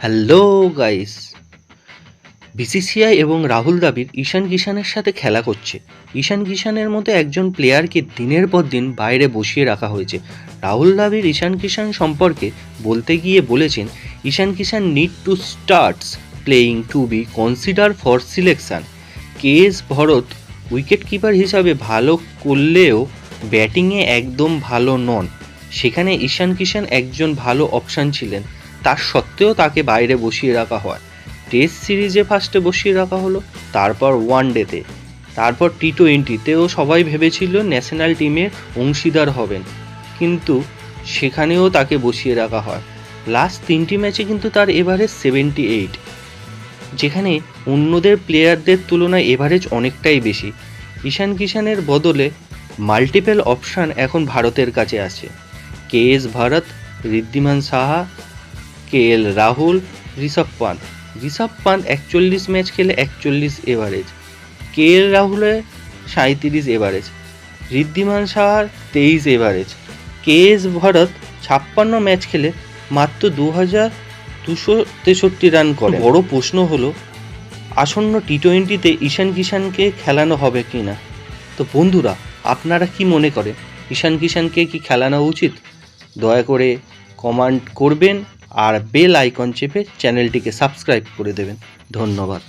Hello guys, BCCI এবং রাহুল দ্রাবিড় ঈশান কিষানের সাথে খেলা করছে। ঈশান কিষানের মতো একজন প্লেয়ারকে দিনের পর দিন বাইরে বসিয়ে রাখা হয়েছে। রাহুল দ্রাবিড় ঈশান কিষান সম্পর্কে বলতে গিয়ে বলেছেন, Ishan Kishan need to starts playing to be consider for selection. KS Bharat wicket keeper হিসাবে ভালো করলেও ব্যাটিংয়ে একদম ভালো নন। সেখানে ঈশান কিষান একজন ভালো অপশান ছিলেন, তার সত্ত্বেও তাকে বাইরে বসিয়ে রাখা হয়। টেস্ট সিরিজে ফার্স্টে বসিয়ে রাখা হলো, তারপর ওয়ানডেতে, তারপর টি-20তেও সবাই ভেবেছিল ন্যাশনাল টিমের অংশীদার হবেন, কিন্তু সেখানেও তাকে বসিয়ে রাখা হয়। লাস্ট 3টি ম্যাচে কিন্তু তার এভারেজ 78, যেখানে অন্যদের প্লেয়ারদের তুলনায় এভারেজ অনেকটাই বেশি। ঈশান কিষানের বদলে মাল্টিপল অপশান এখন ভারতের কাছে আছে। KS Bharat, Wriddhiman Saha, KL Rahul, Rishabh Pant. Rishabh Pant 41 match খেলে 41 এভারেজ, কেএল রাহুলের 37 এভারেজ, ঋদ্ধিমান সাহার 23 এভারেজ, কেএস ভরত 56 ম্যাচ খেলে মাত্র 2263 রান করে। বড় প্রশ্ন হলো, আসন্ন টি-20তে ঈশান কিষানকে খেলানো হবে কি না? তো বন্ধুরা, আপনারা কি মনে করেন, ঈশান কিষানকে কি খেলানো উচিত? দয়া করে কমেন্ট করবেন আর বেল আইকন চেপে চ্যানেলটিকে সাবস্ক্রাইব করে দেবেন। ধন্যবাদ।